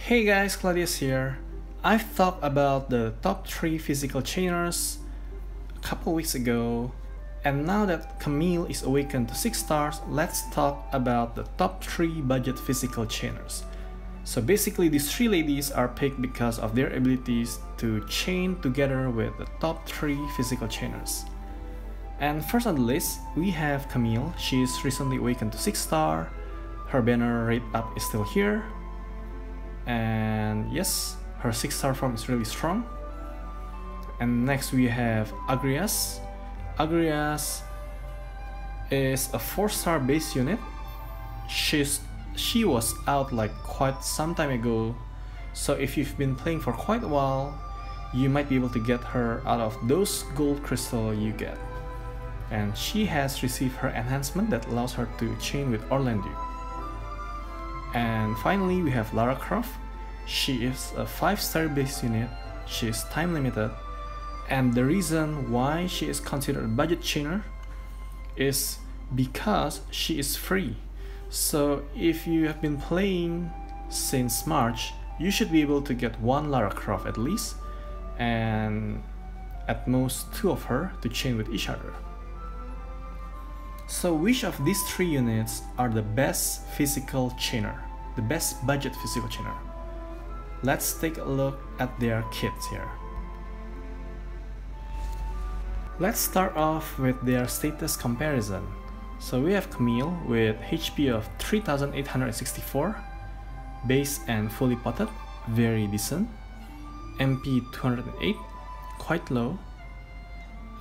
Hey guys, Claudius here. I've talked about the top 3 physical chainers a couple weeks ago, and now that Camille is awakened to 6 stars, let's talk about the top 3 budget physical chainers. So basically these 3 ladies are picked because of their abilities to chain together with the top 3 physical chainers. And first on the list, we have Camille. She is recently awakened to 6 star. Her banner rate up is still here. And yes, her 6 star form is really strong. And next we have Agrias. Agrias is a 4 star base unit. She was out like quite some time ago, so if you've been playing for quite a while, you might be able to get her out of those gold crystal you get. And she has received her enhancement that allows her to chain with Orlando. And finally we have Lara Croft. She is a 5 star base unit. She is time limited, and the reason why she is considered a budget chainer is because she is free. So if you have been playing since March, you should be able to get 1 Lara Croft at least, and at most 2 of her to chain with each other. So which of these 3 units are the best physical chainer, the best budget physical chainer? Let's take a look at their kits here. Let's start off with their status comparison. So we have Camille with HP of 3864, base and fully potted, very decent. MP 208, quite low.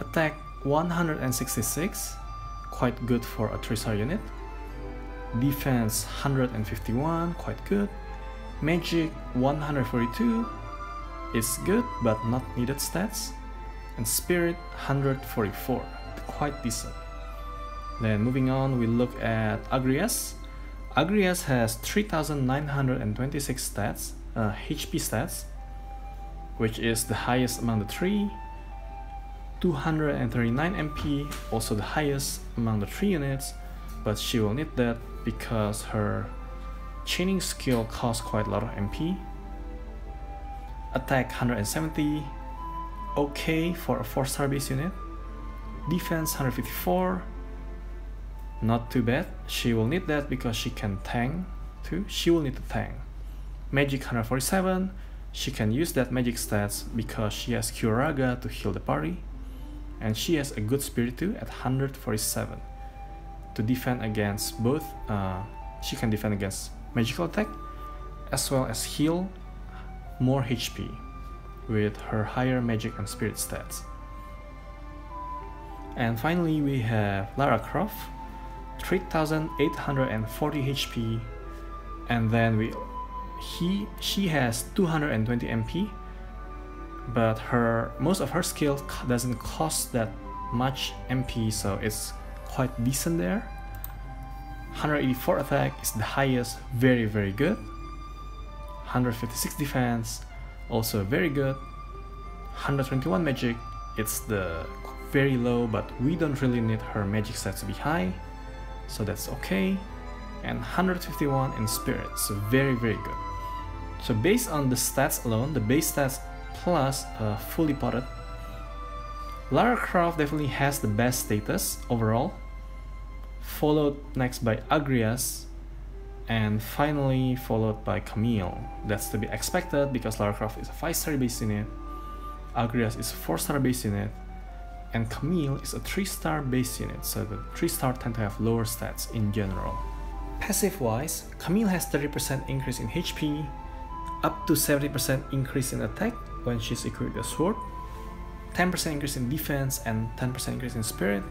Attack 166, quite good for a 3 star unit. Defense 151, quite good. Magic 142 is good but not needed stats. And Spirit 144, quite decent. Then moving on, we look at Agrias. Agrias has 3926 stats, HP stats, which is the highest among the 3. 239 MP, also the highest among the 3 units, but she will need that because her chaining skill costs quite a lot of MP. Attack 170, okay for a 4 star base unit. Defense 154, not too bad. She will need that because she can tank too. She will need to tank. Magic 147, she can use that magic stats because she has Curaga to heal the party. And she has a good spirit too at 147 to defend against both. She can defend against magical attack as well as heal more HP with her higher magic and spirit stats. And finally we have Lara Croft, 3840 HP, and then she has 220 MP, but most of her skill doesn't cost that much MP, so it's quite decent there. 184 attack is the highest, very good. 156 defense, also very good. 121 magic, it's the very low, but we don't really need her magic stats to be high, so that's okay. And 151 in spirit, so very good. So based on the stats alone, the base stats plus fully potted, Lara Croft definitely has the best status overall, followed next by Agrias, and finally followed by Camille. That's to be expected because Lara Croft is a 5 star base unit, Agrias is a 4 star base unit, and Camille is a 3 star base unit, so the 3 star tend to have lower stats in general. Passive wise, Camille has 30% increase in HP, up to 70% increase in attack when she's equipped with a sword, 10% increase in defense and 10% increase in spirit,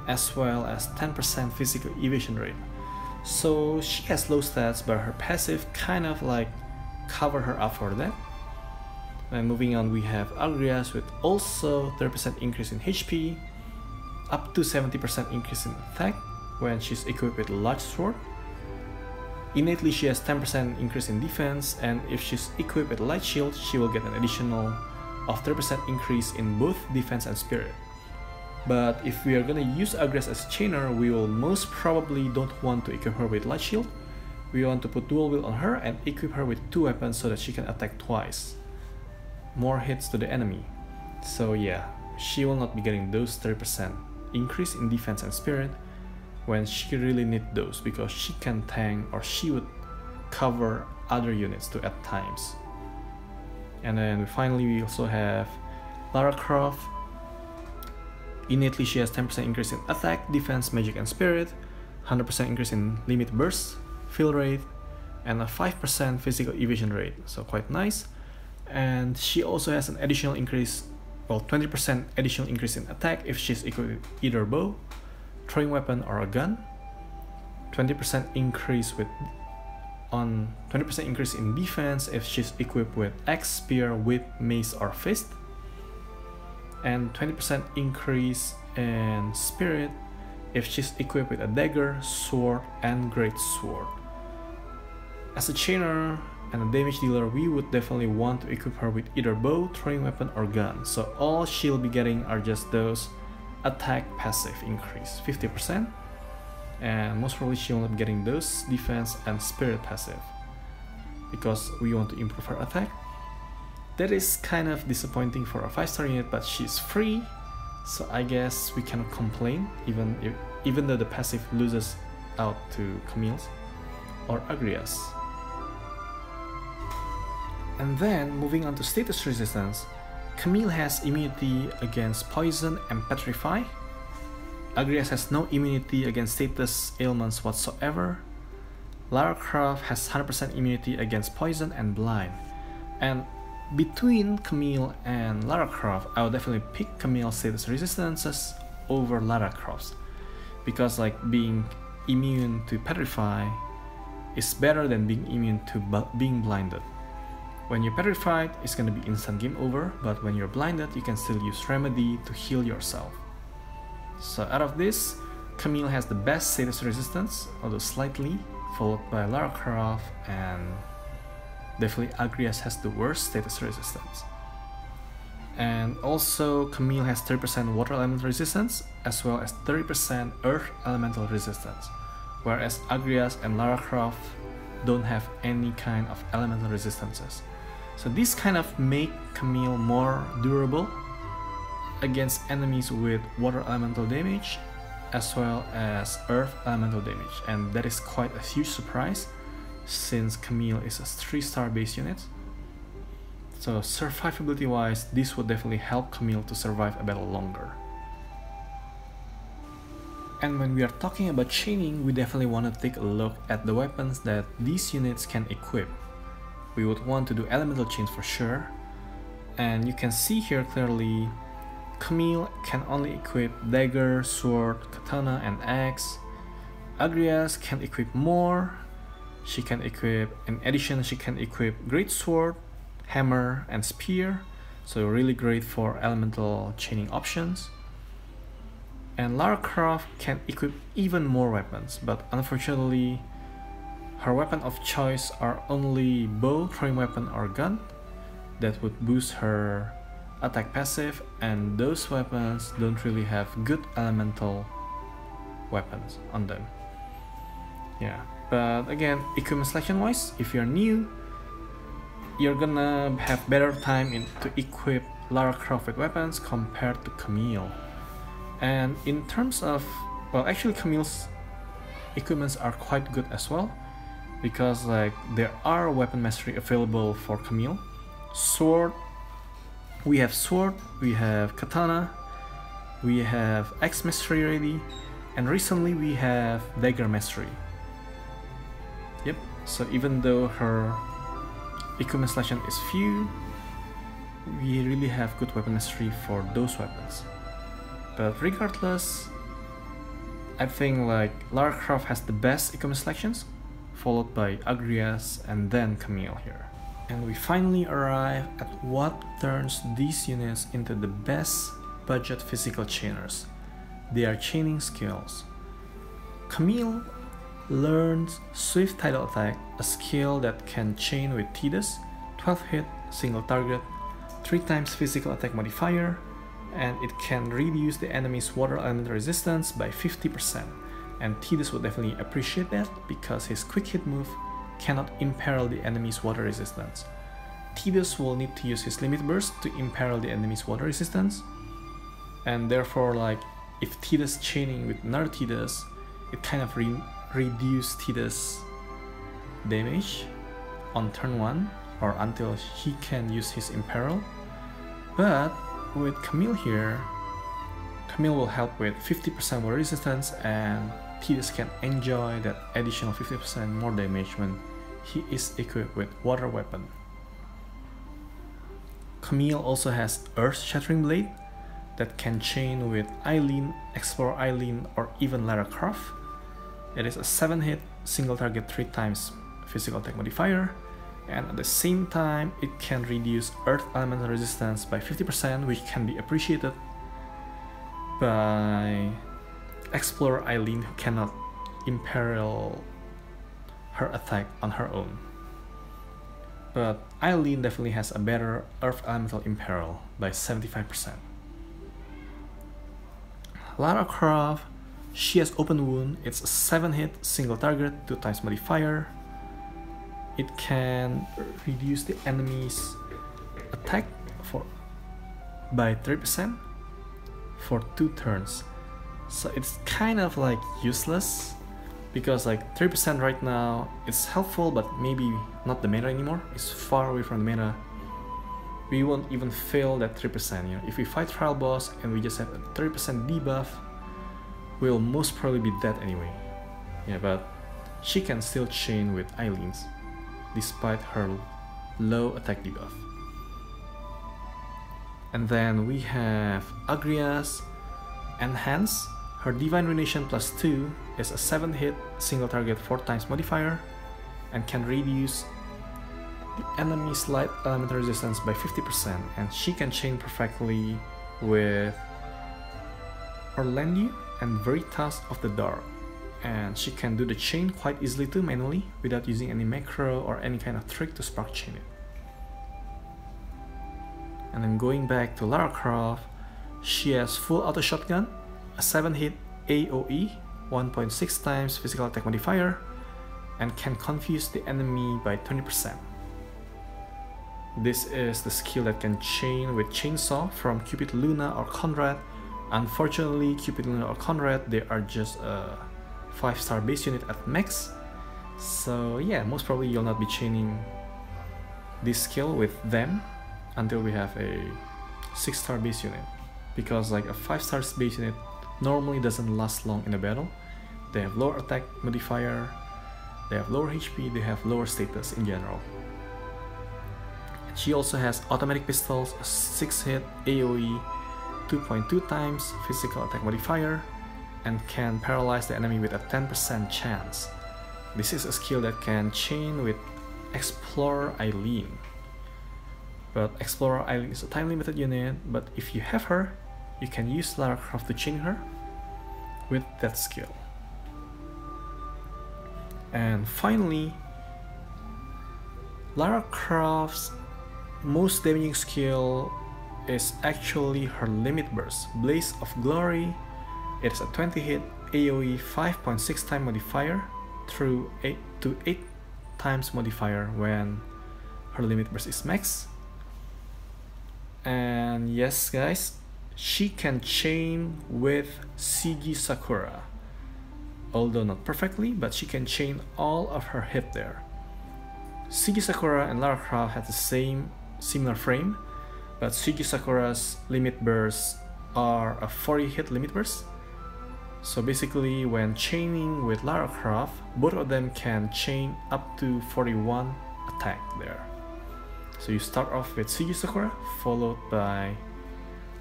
as well as 10% physical evasion rate. So she has low stats, but her passive kind of like cover her up for that. And moving on, we have Agrias with also 30% increase in HP, up to 70% increase in attack when she's equipped with a large sword. Innately she has 10% increase in defense, and if she's equipped with a light shield, she will get an additional of 30% increase in both defense and spirit. But if we are gonna use Agrias as a chainer, we will most probably don't want to equip her with light shield we want to put dual wield on her and equip her with 2 weapons so that she can attack twice. More hits to the enemy. So yeah, she will not be getting those 30% increase in defense and spirit when she really need those, because she can tank or she would cover other units too at times. And then finally we also have Lara Croft. Innately she has 10% increase in attack, defense, magic and spirit, 100% increase in limit burst, fill rate, and a 5% physical evasion rate, so quite nice. And she also has an additional increase, well, 20% additional increase in attack if she's equipped with either bow, throwing weapon or a gun, 20% increase in defense if she's equipped with axe, spear, whip, mace or fist, and 20% increase in spirit if she's equipped with a dagger, sword and great sword. As a chainer and a damage dealer, we would definitely want to equip her with either bow, throwing weapon or gun, so all she'll be getting are just those attack passive increase 50%, and most probably she'll not be getting those defense and spirit passive because we want to improve her attack. That is kind of disappointing for a 5-star unit, but she's free, so I guess we cannot complain even though the passive loses out to Camille's or Agrias. And then moving on to status resistance, Camille has immunity against poison and petrify. Agrias has no immunity against status ailments whatsoever. Lara Croft has 100% immunity against poison and blind. And between Camille and Lara Croft, I would definitely pick Camille's status resistances over Lara Croft's, because like being immune to petrify is better than being immune to being blinded. When you're petrified, it's gonna be instant game over, but when you're blinded, you can still use remedy to heal yourself. So out of this, Camille has the best status resistance, although slightly, followed by Lara Croft, and definitely Agrias has the worst status resistance. And also Camille has 30% water elemental resistance as well as 30% earth elemental resistance, whereas Agrias and Lara Croft don't have any kind of elemental resistances. So these kind of make Camille more durable against enemies with water elemental damage as well as earth elemental damage, and that is quite a huge surprise since Camille is a 3-star base unit. So survivability wise, this would definitely help Camille to survive a battle longer. And when we are talking about chaining, we definitely want to take a look at the weapons that these units can equip. We would want to do elemental chains for sure, and you can see here clearly Camille can only equip dagger, sword, katana and axe. Agrias can equip more. She can equip, in addition, she can equip great sword, hammer and spear, so really great for elemental chaining options. And Lara Croft can equip even more weapons, but unfortunately her weapon of choice are only bow, throwing weapon or gun that would boost her attack passive, and those weapons don't really have good elemental weapons on them. Yeah, but again, equipment selection wise, if you're new, you're gonna have better time to equip Lara Croft with weapons compared to Camille. And in terms of, well, actually Camille's equipments are quite good as well, because like there are weapon mastery available for Camille. Sword, we have katana, we have axe mastery ready, and recently we have dagger mastery. Yep, so even though her equipment selection is few, we really have good weapon mastery for those weapons. But regardless, I think like Lara Croft has the best equipment selections, followed by Agrias and then Camille here. And we finally arrive at what turns these units into the best budget physical chainers. They are chaining skills. Camille learns Swift Tidal Attack, a skill that can chain with Tidus, 12 hit, single target, 3 times physical attack modifier, and it can reduce the enemy's water element resistance by 50%. and Tidus would definitely appreciate that because his quick hit move cannot imperil the enemy's water resistance. Tidus will need to use his limit burst to imperil the enemy's water resistance, and therefore, like, if Tidus chaining with another Tidus, it kind of reduce Tidus damage on turn 1 or until he can use his imperil. But with Camille here, Camille will help with 50% water resistance, and Tidus can enjoy that additional 50% more damage when he is equipped with water weapon. Camille also has Earth Shattering Blade that can chain with Eileen, Explorer Eileen, or even Lara Croft. It is a 7-hit single target 3 times physical attack modifier, and at the same time it can reduce Earth Elemental resistance by 50%, which can be appreciated by Explorer Eileen, who cannot imperil her attack on her own. But Eileen definitely has a better Earth Elemental imperil by 75%. Lara Croft, she has Open Wound. It's a 7-hit single target 2 times modifier. It can reduce the enemy's attack by 3% for 2 turns. So it's kind of like useless because like 3% right now, it's helpful but maybe not the meta anymore. It's far away from the meta. We won't even fail that 3%. You know, if we fight trial boss and we just have a 30% debuff, we'll most probably be dead anyway. Yeah, but she can still chain with Eileen's despite her low attack debuff. And then we have Agrias Enhance. Her Divine Ruination plus 2 is a 7-hit single target 4 times modifier and can reduce the enemy's light elemental resistance by 50%, and she can chain perfectly with Orlandia and Veritas of the Dark, and she can do the chain quite easily too manually without using any macro or any kind of trick to spark chain it. And then going back to Lara Croft, she has full auto shotgun, a 7-hit AoE, 1.6 times physical attack modifier, and can confuse the enemy by 20%. This is the skill that can chain with Chainsaw from Cupid Luna or Conrad. Unfortunately, Cupid Luna or Conrad, they are just a 5-star base unit at max. So yeah, most probably you'll not be chaining this skill with them until we have a 6-star base unit. Because like a 5-star base unit normally doesn't last long in a battle. They have lower attack modifier, they have lower HP, they have lower status in general. And she also has automatic pistols, a 6-hit AoE, 2.2 times physical attack modifier, and can paralyze the enemy with a 10% chance. This is a skill that can chain with Explorer Eileen. But Explorer Eileen is a time limited unit, but if you have her, you can use Lara Croft to chain her with that skill. And finally, Lara Croft's most damaging skill is actually her limit burst, Blaze of Glory. It is a 20-hit AoE 5.6 time modifier through 8 times modifier when her limit burst is max. And yes guys, she can chain with Shigi Sakura. Although not perfectly, but she can chain all of her hit there. Shigi Sakura and Lara Croft have the similar frame, but Shigi Sakura's limit bursts are a 40 hit limit burst. So basically when chaining with Lara Croft, both of them can chain up to 41 attack there. So you start off with Shigi Sakura followed by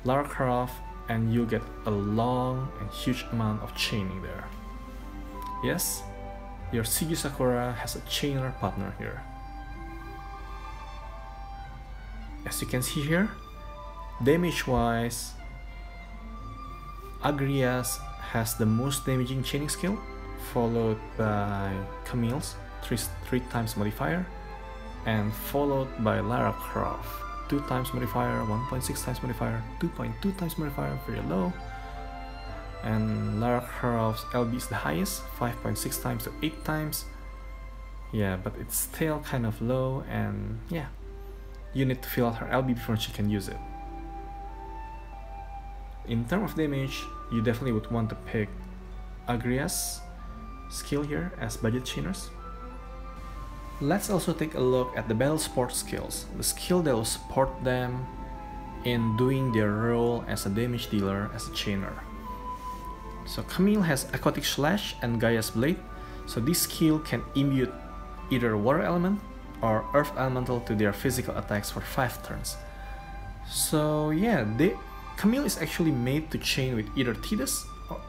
Lara Croft, and you'll get a long and huge amount of chaining there. Yes, your Shigi Sakura has a chainer partner here. As you can see here, damage wise, Agrias has the most damaging chaining skill, followed by Camille's 3 times modifier, and followed by Lara Croft, 2 times modifier, 1.6 times modifier, 2.2 times modifier, very low. and Lara Croft's LB is the highest, 5.6 times to 8 times. Yeah, but it's still kind of low, and yeah, you need to fill out her LB before she can use it. In terms of damage, you definitely would want to pick Agrias skill here as budget chainers. Let's also take a look at the battle support skills, the skill that will support them in doing their role as a damage dealer, as a chainer. So Camille has Aquatic Slash and Gaia's Blade, so this skill can imbue either Water Element or Earth Elemental to their physical attacks for 5 turns. So yeah, Camille is actually made to chain with either Tidus, or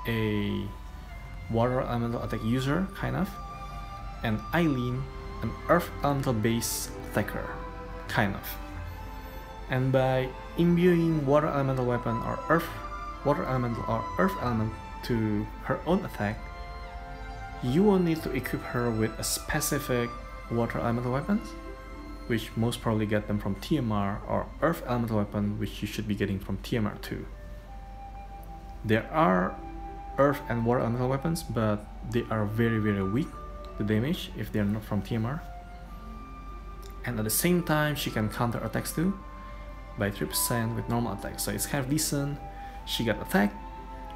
a Water Elemental attack user, kind of, and Eileen, an Earth Elemental base attacker, kind of. And by imbuing Water Elemental weapon or Water Elemental or Earth Element to her own attack, you will need to equip her with a specific Water Elemental weapons, which most probably get them from TMR, or Earth Elemental weapon, which you should be getting from TMR too. There are Earth and Water Elemental weapons, but they are very weak to damage if they are not from TMR. And at the same time, she can counter attacks too by 3% with normal attacks, so it's kind of decent. She got attacked,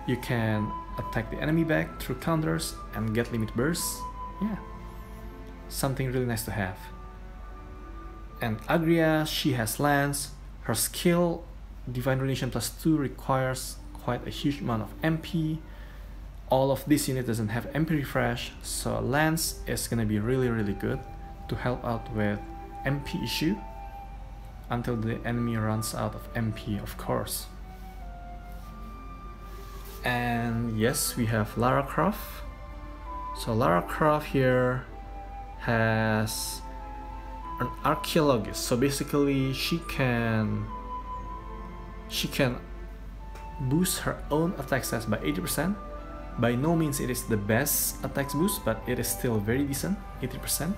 you can attack the enemy back through counters and get limit bursts. Yeah, something really nice to have. And Agrias, she has Lance. Her skill Divine Ruination +2 requires quite a huge amount of MP. All of this unit doesn't have MP refresh, so Lance is gonna be really good to help out with MP issue until the enemy runs out of MP, of course. And yes, we have Lara Croft. So Lara Croft here has an Archaeologist, so basically she can boost her own attack stats by 80%. By no means it is the best attacks boost, but it is still very decent, 80%.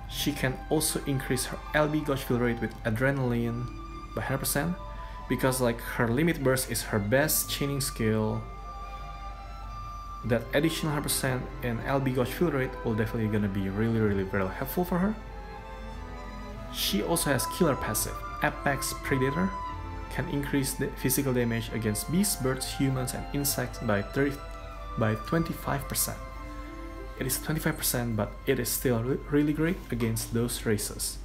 She can also increase her LB gauge fill rate with Adrenaline by 100%, because like her limit burst is her best chaining skill. That additional 100% in LB gauge fill rate will definitely gonna be really very helpful for her. She also has killer passive, Apex Predator, can increase the physical damage against beasts, birds, humans, and insects by 25%. It is 25%, but it is still really great against those races.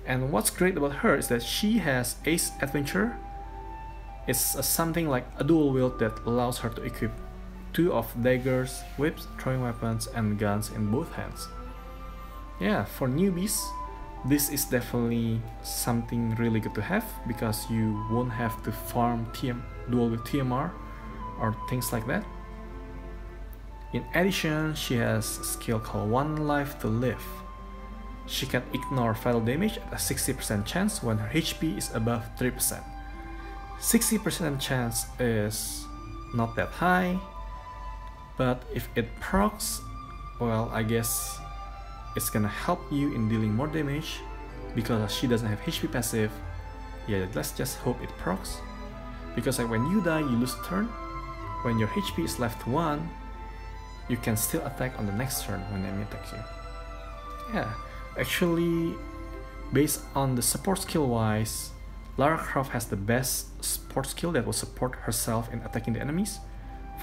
And what's great about her is that she has Ace Adventure. It's something like a dual wield that allows her to equip 2 of daggers, whips, throwing weapons, and guns in both hands. Yeah, for newbies, this is definitely something really good to have, because you won't have to farm dual with TMR or things like that. In addition, she has a skill called One Life to Live. She can ignore fatal damage at a 60% chance when her HP is above 3%. 60% chance is not that high, but if it procs, well, I guess it's gonna help you in dealing more damage, because she doesn't have HP passive. Yeah, let's just hope it procs, because like when you die, you lose a turn. When your HP is left to 1, you can still attack on the next turn when the enemy attacks you. Yeah, actually, based on the support skill wise, Lara Croft has the best support skill that will support herself in attacking the enemies,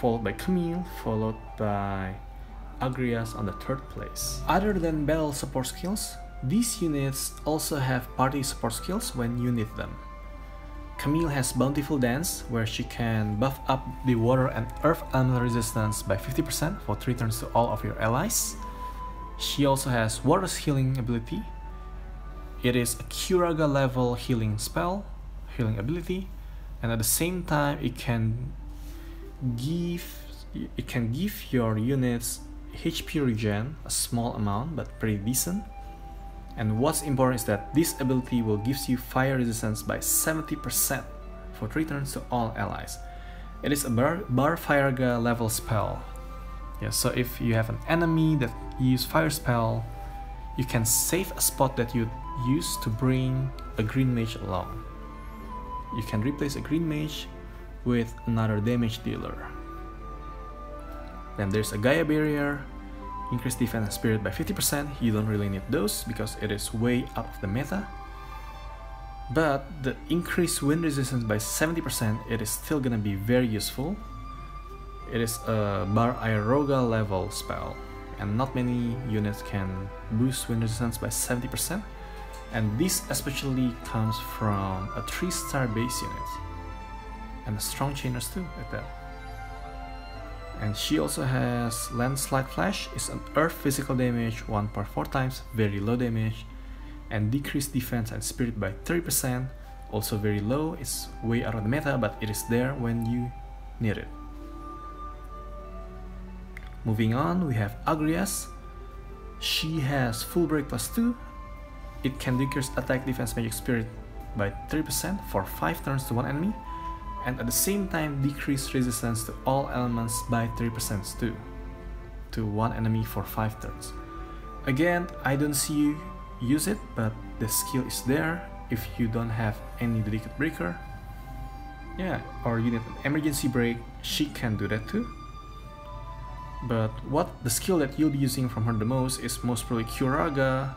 followed by Camille, followed by Agrias on the 3rd place. Other than battle support skills, these units also have party support skills when you need them. Camille has Bountiful Dance, where she can buff up the water and earth elemental resistance by 50% for 3 turns to all of your allies. She also has Water's Healing ability. It is a Curaga level healing ability, and at the same time it can give your units HP regen, a small amount but pretty decent. And what's important is that this ability will give you fire resistance by 70% for 3 turns to all allies. It is a Bar Firega level spell. Yeah, so if you have an enemy that use fire spell, you can save a spot that you use to bring a green mage along. You can replace a green mage with another damage dealer. Then there's a Gaia Barrier, increase defense and spirit by 50%. You don't really need those because it is way out of the meta. But the increased wind resistance by 70%, it is still gonna be very useful. It is a Bar Iroga level spell, and not many units can boost wind resistance by 70%. And this especially comes from a 3-star base unit. And a strong chainers too, like that. And she also has Landslide Flash, is an earth physical damage 1.4 times, very low damage, and decreased defense and spirit by 30%, also very low. It's way out of the meta, but it is there when you need it. Moving on, we have Agrias. She has full break +2. It can decrease attack, defense, magic, spirit by 30% for 5 turns to one enemy, and at the same time decrease resistance to all elements by 3% too, to one enemy for 5 turns. Again, I don't see you use it, but the skill is there if you don't have any dedicated breaker. Yeah, or you need an emergency break, she can do that too. But what the skill that you'll be using from her the most is most probably Curaga.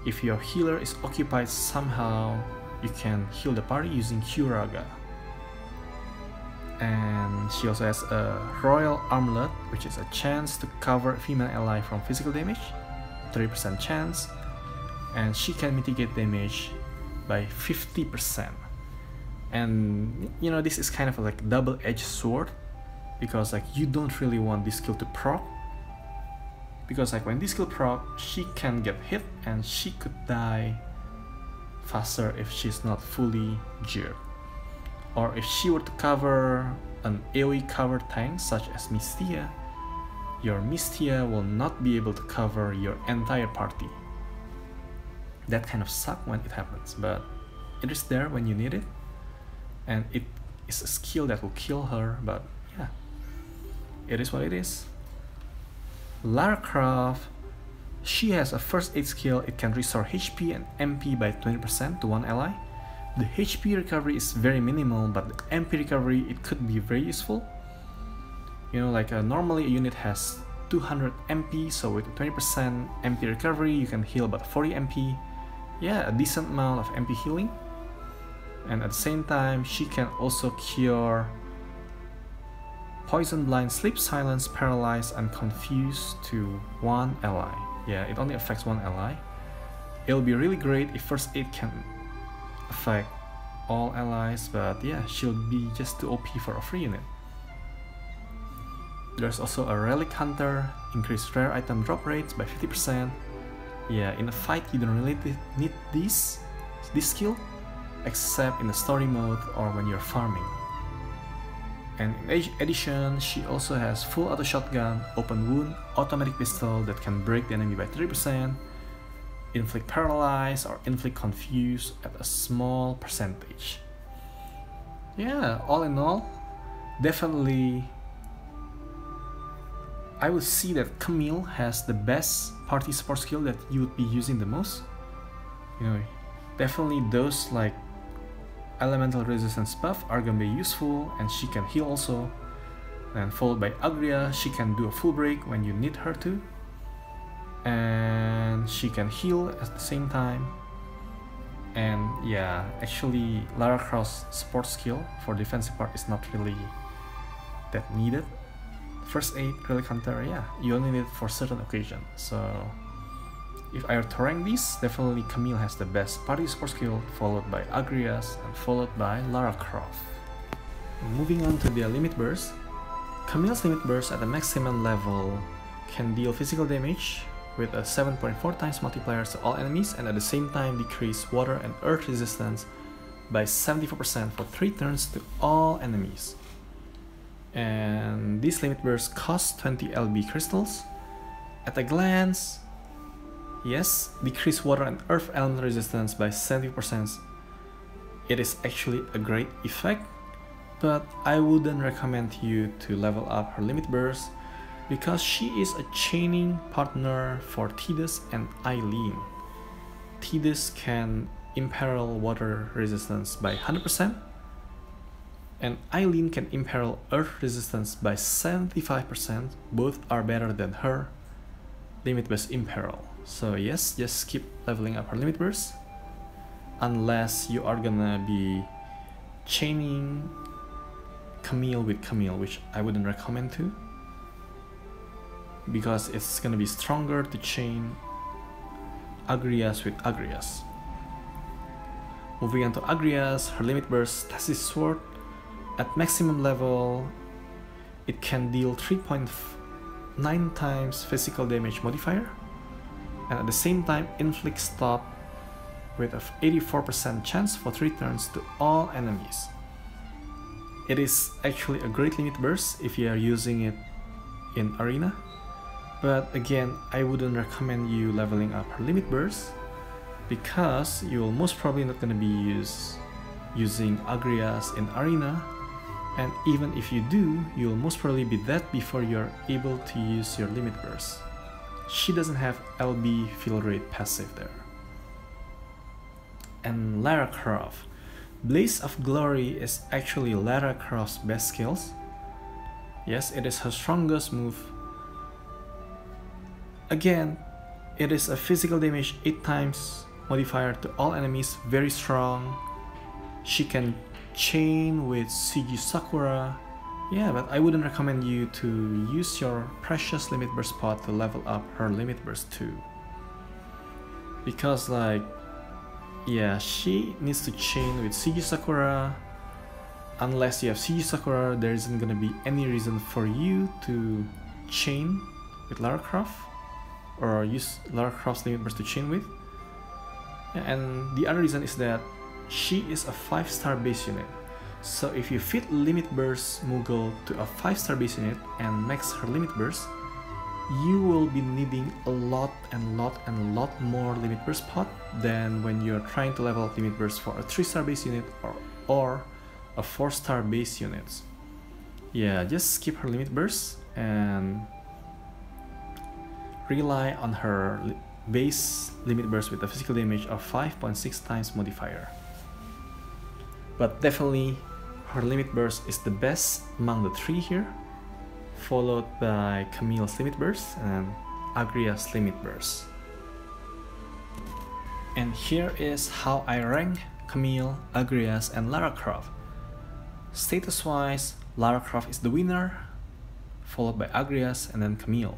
If your healer is occupied somehow, you can heal the party using Curaga. And she also has a Royal Armlet, which is a chance to cover female ally from physical damage, 30% chance, and she can mitigate damage by 50%. And you know, this is kind of like double-edged sword, because like you don't really want this skill to proc, because like when this skill proc, she can get hit and she could die faster if she's not fully geared. Or if she were to cover an AoE covered tank such as Mystia, your Mystia will not be able to cover your entire party. That kind of sucks when it happens, but it is there when you need it, and it is a skill that will kill her, but yeah, it is what it is. Lara Croft, she has a first aid skill. It can restore HP and MP by 20% to one ally. The HP recovery is very minimal, but the MP recovery, it could be very useful. You know, like normally a unit has 200 MP, so with 20% MP recovery, you can heal about 40 MP. Yeah, a decent amount of MP healing. And at the same time, she can also cure Poison, Blind, Sleep, Silence, Paralyze, and Confuse to one ally. Yeah, it only affects one ally. It'll be really great if first aid can affect all allies, but yeah, she'll be just too OP for a free unit. There's also a Relic Hunter, increased rare item drop rates by 50%. Yeah, in a fight you don't really need this skill, except in the story mode or when you're farming. And in addition, she also has full auto shotgun, open wound, automatic pistol that can break the enemy by 3%, inflict paralyze or inflict confuse at a small percentage. Yeah, all in all, definitely I would see that Camille has the best party support skill that you would be using the most. You know, definitely those like elemental resistance buff are gonna be useful, and she can heal also. And followed by Agrias, she can do a full break when you need her to, and she can heal at the same time. And yeah, actually Lara Croft's support skill for defensive part is not really that needed. First aid, Relic Hunter, yeah, you only need it for certain occasion. So if I were to rank these, definitely Camille has the best party support skill, followed by Agrias, and followed by Lara Croft. Moving on to their limit burst, Camille's limit burst at the maximum level can deal physical damage with a 7.4 times multiplier to all enemies, and at the same time decrease water and earth resistance by 74% for 3 turns to all enemies. And this limit burst costs 20 LB crystals. At a glance, yes, decrease water and earth element resistance by 70%. It is actually a great effect, but I wouldn't recommend you to level up her limit burst because she is a chaining partner for Tidus and Eileen. Tidus can imperil water resistance by 100%, And Eileen can imperil Earth resistance by 75%. Both are better than her limit burst imperil. So yes, just keep leveling up her limit burst. Unless you are gonna be chaining Camille with Camille, which I wouldn't recommend to, because it's gonna be stronger to chain Agrias with Agrias. Moving on to Agrias, her limit burst Stasis Sword. At maximum level, it can deal 3.9 times physical damage modifier, and at the same time inflict stop with an 84% chance for 3 turns to all enemies. It is actually a great limit burst if you are using it in arena, but again, I wouldn't recommend you leveling up her limit burst, because you will most probably not gonna be using Agrias in arena, and even if you do, you will most probably be dead before you're able to use your limit burst. She doesn't have LB fill rate passive there. And Lara Croft. Blaze of Glory is actually Lara Croft's best skills. Yes, it is her strongest move. Again, it is a physical damage 8 times modifier to all enemies, very strong. She can chain with CG Sakura. Yeah, but I wouldn't recommend you to use your precious limit burst pot to level up her limit burst too. Because like, yeah, she needs to chain with CG Sakura. Unless you have CG Sakura, there isn't gonna be any reason for you to chain with Lara Croft, or use Lara Croft's limit burst to chain with. And the other reason is that she is a 5-star base unit. So if you fit limit burst Moogle to a 5-star base unit and max her limit burst, you will be needing a lot more limit burst pot than when you're trying to level up limit burst for a 3-star base unit or a 4-star base unit. Yeah, just skip her limit burst and rely on her base limit burst with a physical damage of 5.6 times modifier. But definitely her limit burst is the best among the 3 here, followed by Camille's limit burst and Agrias' limit burst. And here is how I rank Camille, Agrias, and Lara Croft. Status wise, Lara Croft is the winner, followed by Agrias and then Camille.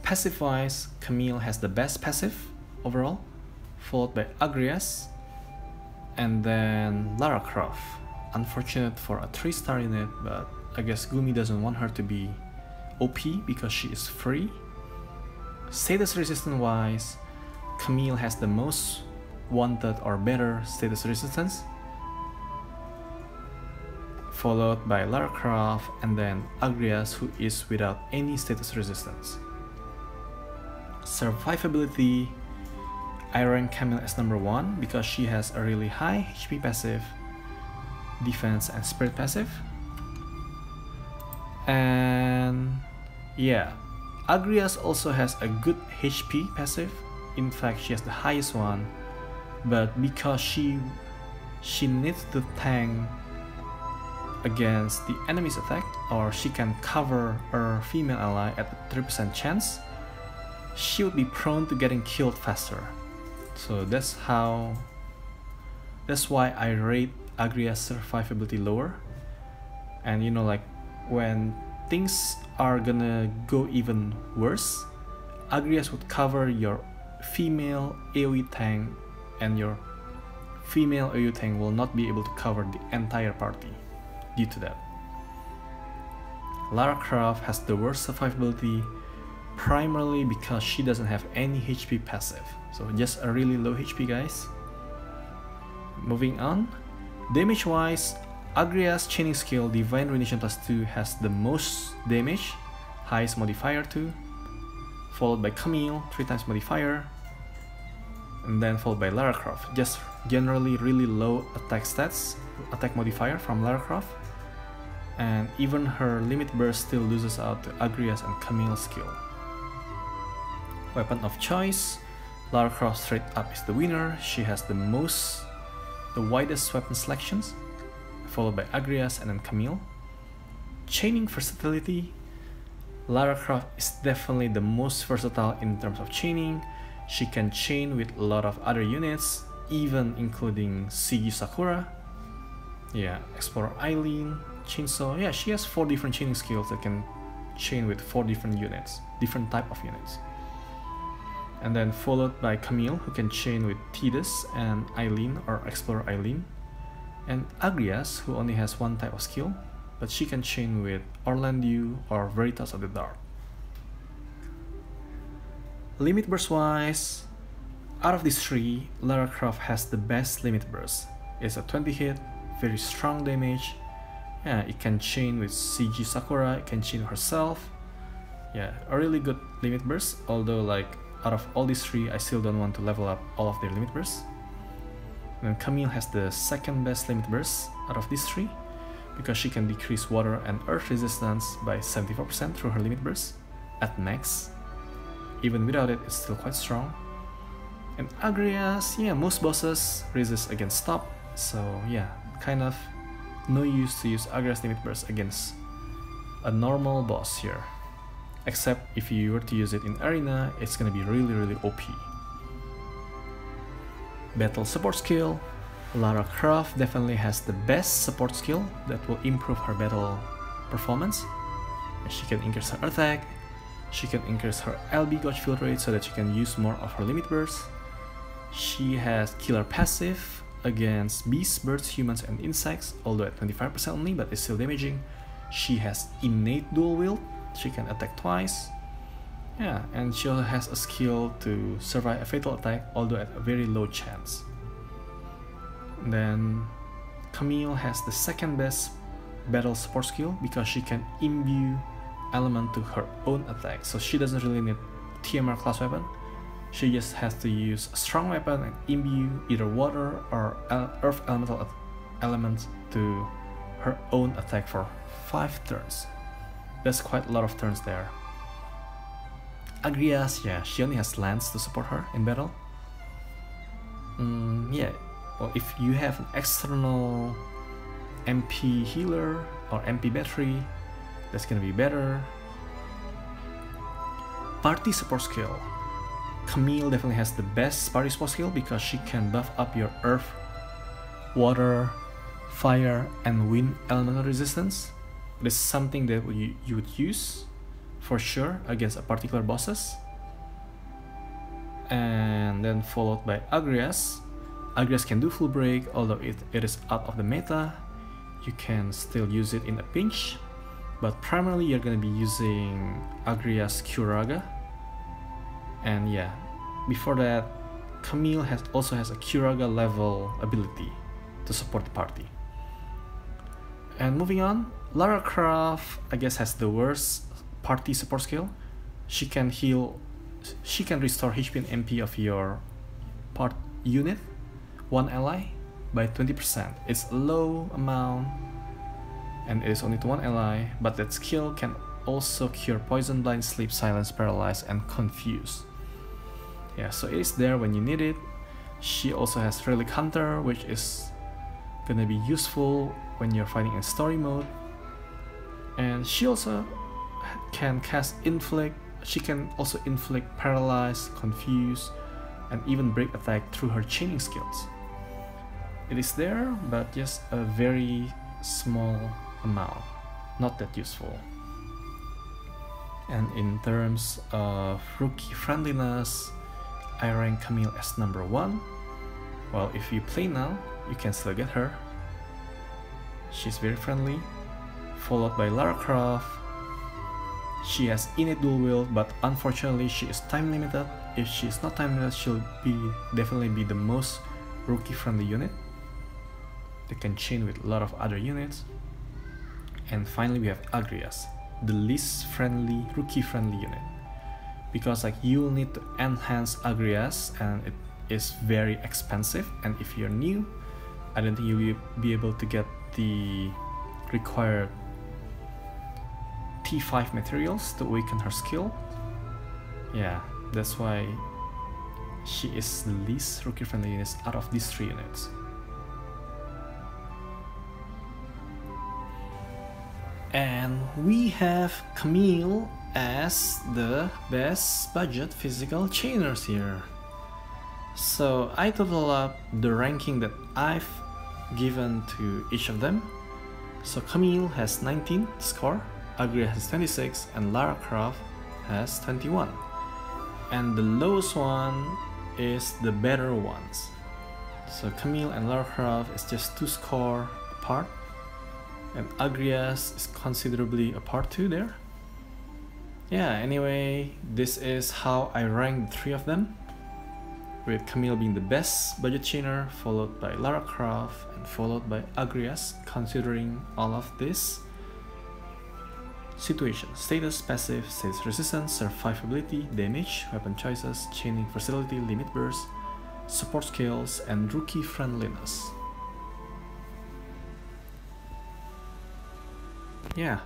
Passive wise, Camille has the best passive overall, followed by Agrias, and then Lara Croft. Unfortunate for a 3-star unit, but I guess Gumi doesn't want her to be OP because she is free. Status resistance wise, Camille has the most wanted or better status resistance, followed by Lara Croft and then Agrias, who is without any status resistance. Survivability, I rank Camille as number 1 because she has a really high HP passive, defense and spirit passive. And yeah, Agrias also has a good HP passive. In fact, she has the highest one, but because she needs to tank against the enemy's attack, or she can cover her female ally at a 3% chance, she would be prone to getting killed faster. So that's why I rate Agrias' survivability lower. And you know, like when things are gonna go even worse, Agrias would cover your female AoE tank, and your female AoE tank will not be able to cover the entire party due to that. Lara Croft has the worst survivability, primarily because she doesn't have any HP passive. So just a really low HP, guys. Moving on, damage wise, Agrias' chaining skill Divine Ruination +2 has the most damage, highest modifier 2, followed by Camille, 3 times modifier, and then followed by Lara Croft. Just generally really low attack stats, attack modifier from Lara Croft, and even her limit burst still loses out to Agrias and Camille's skill. Weapon of choice, Lara Croft straight up is the winner. She has the widest weapon selections, followed by Agrias and then Camille. Chaining versatility, Lara Croft is definitely the most versatile in terms of chaining. She can chain with a lot of other units, even including Shigi Sakura. Yeah, Explorer Eileen, Chainsaw. Yeah, she has 4 different chaining skills that can chain with 4 different units, different type of units. And then followed by Camille, who can chain with Tidus and Eileen or Explorer Eileen. And Agrias, who only has 1 type of skill, but she can chain with Orlandeau or Veritas of the Dark. Limit burst wise, out of these 3, Lara Croft has the best limit burst. It's a 20 hit, very strong damage. Yeah, it can chain with Shigi Sakura, it can chain herself. Yeah, a really good limit burst, although like out of all these 3, I still don't want to level up all of their limit bursts. And then Camille has the second best limit burst out of these 3, because she can decrease water and earth resistance by 74% through her limit burst at max. Even without it, it's still quite strong. And Agrias, yeah, most bosses resist against stop, so yeah, kind of no use to use Agrias limit burst against a normal boss here. Except if you were to use it in arena, it's gonna be really OP. Battle support skill, Lara Croft definitely has the best support skill that will improve her battle performance. She can increase her attack, she can increase her LB gauge field rate so that she can use more of her limit burst. She has killer passive against beasts, birds, humans and insects, although at 25% only, but it's still damaging. She has innate dual wield, she can attack twice. Yeah, and she also has a skill to survive a fatal attack, although at a very low chance. Then Camille has the second best battle support skill because she can imbue element to her own attack, so she doesn't really need TMR class weapon. She just has to use a strong weapon and imbue either water or earth elemental elements to her own attack for 5 turns. That's quite a lot of turns there. Agrias, yeah, she only has lance to support her in battle. Yeah, well, if you have an external MP healer or MP battery, that's gonna be better. Party support skill. Camille definitely has the best party support skill because she can buff up your earth, water, fire, and wind elemental resistance. This is something that you would use for sure against a particular bosses. And then followed by Agrias. Agrias can do full break, although it is out of the meta. You can still use it in a pinch, but primarily you're gonna be using Agrias Curaga. And yeah, before that, Camille also has a Curaga level ability to support the party. And moving on, Lara Croft, I guess, has the worst party support skill. She can restore HP and MP of your part unit, 1 ally, by 20%. It's a low amount and it is only to 1 ally, but that skill can also cure poison, blind, sleep, silence, paralyze, and confuse. Yeah, so it is there when you need it. She also has Relic Hunter, which is gonna be useful when you're fighting in story mode. And she also can cast Inflict. She can also inflict, paralyze, confuse, and even break attack through her chaining skills. It is there, but just a very small amount, not that useful. And in terms of rookie friendliness, I rank Camille as number 1. Well, if you play now, you can still get her. She's very friendly, followed by Lara Croft. She has innate dual wield, but unfortunately she is time limited. If she is not time limited, she'll definitely be the most rookie friendly unit. They can chain with a lot of other units. And finally we have Agrias, the least friendly, rookie friendly unit. Because like you will need to enhance Agrias and it is very expensive, and if you're new, I don't think you'll be able to get the required T5 materials to awaken her skill. Yeah, that's why she is the least rookie friendly unit out of these 3 units. And we have Camille as the best budget physical trainers here. So I total up the ranking that I've given to each of them. So Camille has 19 score, Agrias has 26, and Lara Croft has 21. And the lowest one is the better ones. So Camille and Lara Croft is just 2 score apart, and Agrias is considerably apart too there. Yeah, anyway, this is how I rank the 3 of them, with Camille being the best budget trainer, followed by Lara Croft, and followed by Agrias, considering all of this situation: status, passive, status resistance, survivability, damage, weapon choices, chaining versatility, limit burst, support skills, and rookie friendliness. Yeah,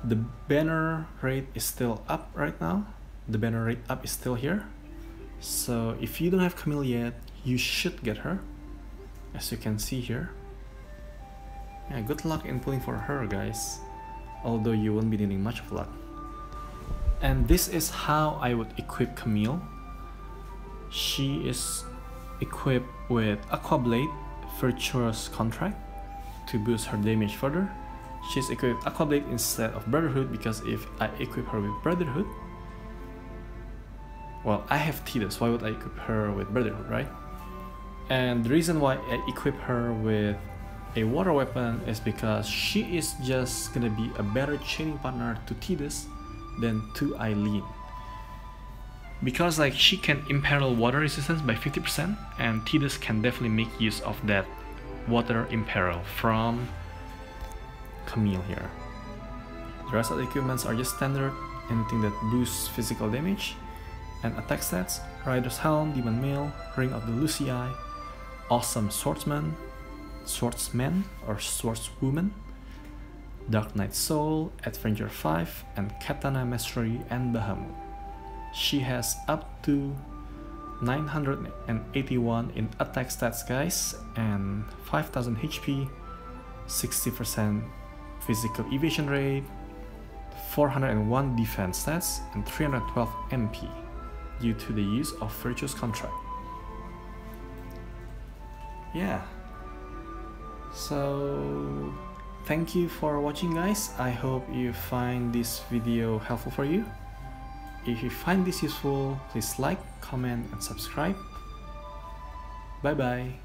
the banner rate is still up right now. The banner rate up is still here. So if you don't have Camille yet, you should get her, as you can see here. Yeah, good luck in pulling for her, guys, although you won't be needing much of luck. And this is how I would equip Camille. She is equipped with Aqua Blade, Virtuous Contract to boost her damage further. She's equipped with Aqua Blade instead of Brotherhood, because if I equip her with Brotherhood, well, I have Tidus, why would I equip her with Brotherhood, right? And the reason why I equip her with a water weapon is because she is just gonna be a better chaining partner to Tidus than to Eileen. Because like she can imperil water resistance by 50%, and Tidus can definitely make use of that water imperil from Camille here. The rest of the equipments are just standard, anything that boosts physical damage and attack stats: Rider's Helm, Demon Mail, Ring of the Lucii, Awesome Swordsman or Swordswoman, Dark Knight Soul, Adventure 5, and Katana Mastery and Bahamut. She has up to 981 in attack stats, guys, and 5000 HP, 60% physical evasion rate, 401 defense stats, and 312 MP due to the use of Virtuous Contract. Yeah, so thank you for watching, guys. I hope you find this video helpful for you. If you find this useful, please like, comment, and subscribe. Bye bye.